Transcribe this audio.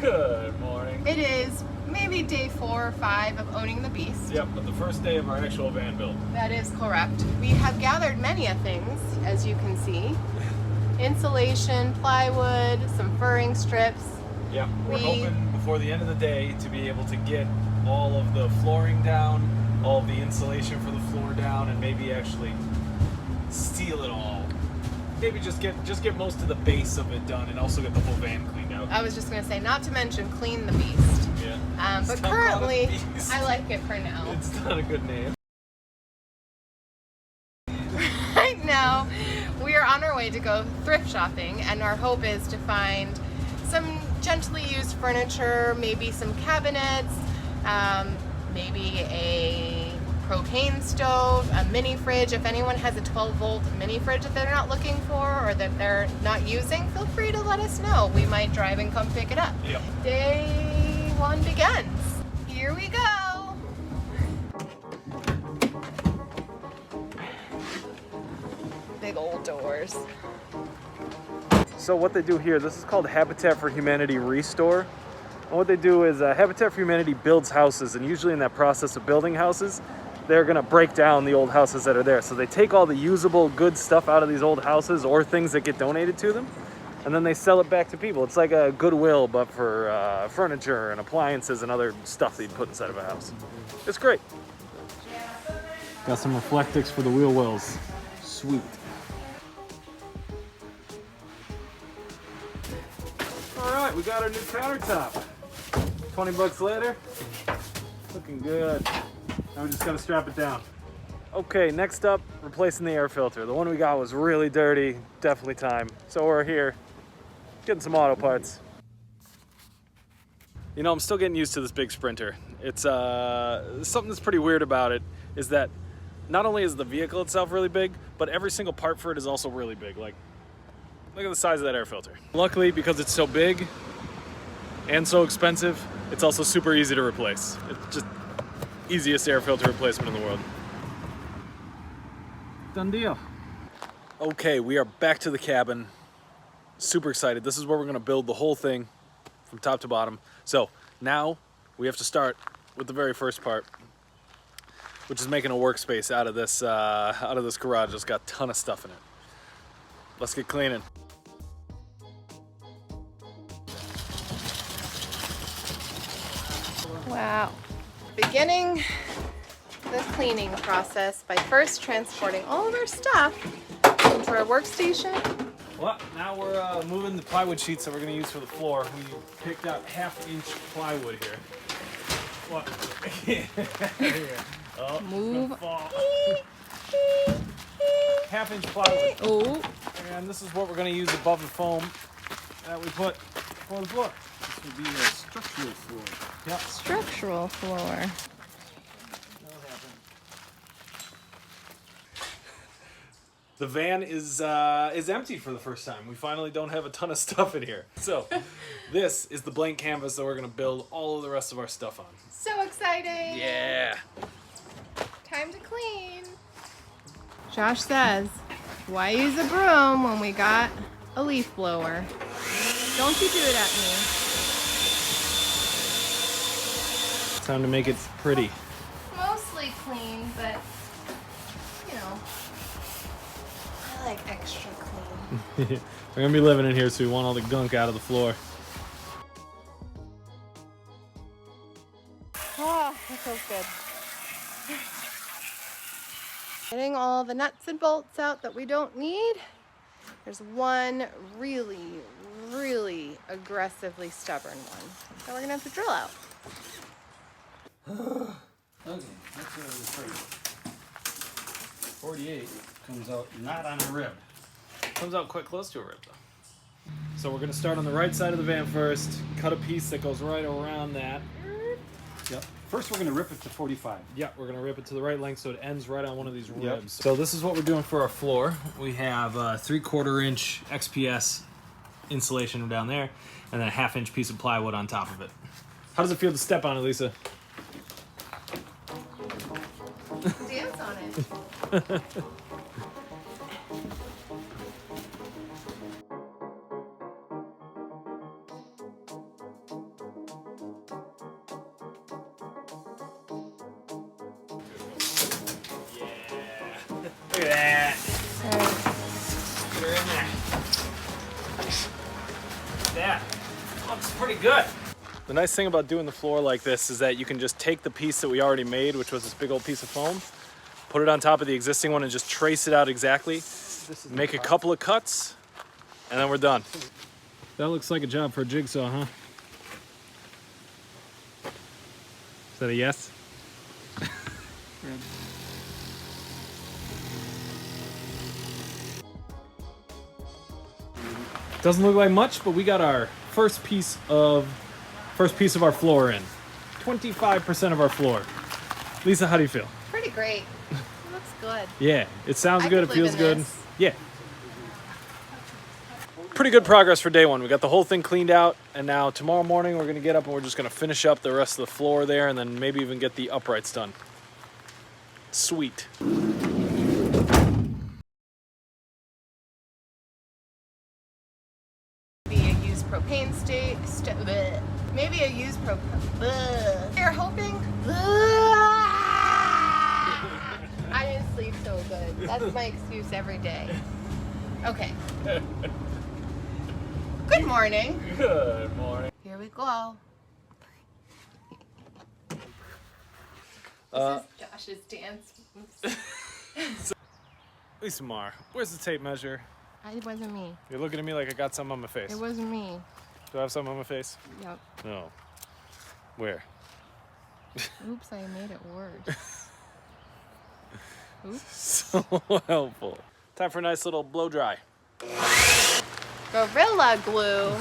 Good morning. It is maybe day 4 or 5 of owning the beast. Yep, but the first day of our actual van build. That is correct. We have gathered many things, as you can see. Insulation, plywood, some furring strips. Yep, we're hoping before the end of the day to be able to get all of the flooring down, all of the insulation for the floor down, and maybe actually seal it all. Maybe just get most of the base of it done, and also get the whole van cleaned out. I was just going to say, not to mention clean the beast. Yeah. But currently, I like it for now. It's not a good name. Right now, we are on our way to go thrift shopping, and our hope is to find some gently used furniture, maybe some cabinets, maybe a propane stove, a mini fridge. If anyone has a 12-volt mini fridge that they're not looking for or that they're not using, feel free to let us know. We might drive and come pick it up. Yep. Day 1 begins. Here we go. Big old doors. So what they do here, this is called Habitat for Humanity Restore. And what they do is Habitat for Humanity builds houses, and usually in that process of building houses, they're gonna break down the old houses that are there. So they take all the usable good stuff out of these old houses or things that get donated to them, and then they sell it back to people. It's like a Goodwill, but for furniture and appliances and other stuff that you put inside of a house. It's great. Got some reflectix for the wheel wells. Sweet. All right, we got our new countertop. 20 bucks later, looking good. Now we just gotta strap it down. Okay, next up, replacing the air filter. The one we got was really dirty, definitely time. So we're here, getting some auto parts. You know, I'm still getting used to this big Sprinter. It's something that's pretty weird about it is that not only is the vehicle itself really big, but every single part for it is also really big. Like, look at the size of that air filter. Luckily, because it's so big and so expensive, it's also super easy to replace. It's just easiest air filter replacement in the world. Done deal. Okay, we are back to the cabin. Super excited. This is where we're gonna build the whole thing from top to bottom. So now we have to start with the very first part, which is making a workspace out of this garage. It's got a ton of stuff in it. Let's get cleaning. Wow. Beginning the cleaning process by first transporting all of our stuff into our workstation. Well, now we're moving the plywood sheets that we're going to use for the floor. We picked out 1/2-inch plywood here. What? Oh, move. 1/2-inch plywood. Oh. And this is what we're going to use above the foam that we put for the floor. This would be a structural floor. Yep. Structural floor. The van is empty for the first time. We finally don't have a ton of stuff in here. So this is the blank canvas that we're gonna build all of the rest of our stuff on. So exciting! Yeah. Time to clean. Josh says, why use a broom when we got a leaf blower? Don't you do it at me. Time to make it pretty. Mostly clean, but you know, I like extra clean. We're gonna be living in here, so we want all the gunk out of the floor. Oh, that feels good. Getting all the nuts and bolts out that we don't need. There's one really, really aggressively stubborn one that we're gonna have to drill out. Okay, that's what I was afraid of. 48 comes out not on a rib. Comes out quite close to a rib though. So we're gonna start on the right side of the van first, cut a piece that goes right around that. Yep. First we're going to rip it to 45. Yeah, we're gonna rip it to the right length so it ends right on one of these ribs. Yep. So this is what we're doing for our floor. We have a 3/4-inch XPS insulation down there, and then a 1/2-inch piece of plywood on top of it. How does it feel to step on it, Lisa? Dance on it. Look at that. Get her in there. That looks pretty good. The nice thing about doing the floor like this is that you can just take the piece that we already made, which was this big old piece of foam, put it on top of the existing one and just trace it out exactly. Make a couple of cuts, and then we're done. That looks like a job for a jigsaw, huh? Is that a yes? Doesn't look like much, but we got our first piece of our floor in. 25% of our floor. Lisa, how do you feel? Pretty great. It looks good. Yeah, it sounds good, it could feels live in good. this. Yeah. Pretty good progress for day one. We got the whole thing cleaned out, and now tomorrow morning we're gonna get up and we're just gonna finish up the rest of the floor there and then maybe even get the uprights done. Sweet. Maybe a used propane stove. Maybe a used propane. You're hoping. I didn't sleep so good. That's my excuse every day. Okay. Good morning. Good morning. Here we go. This is Josh's dance. Oops. Lisa Mar, where's the tape measure? It wasn't me. You're looking at me like I got something on my face. It wasn't me. Do I have something on my face? Yep. No. Where? Oops, I made it worse. Oops. So helpful. Time for a nice little blow dry. Gorilla glue.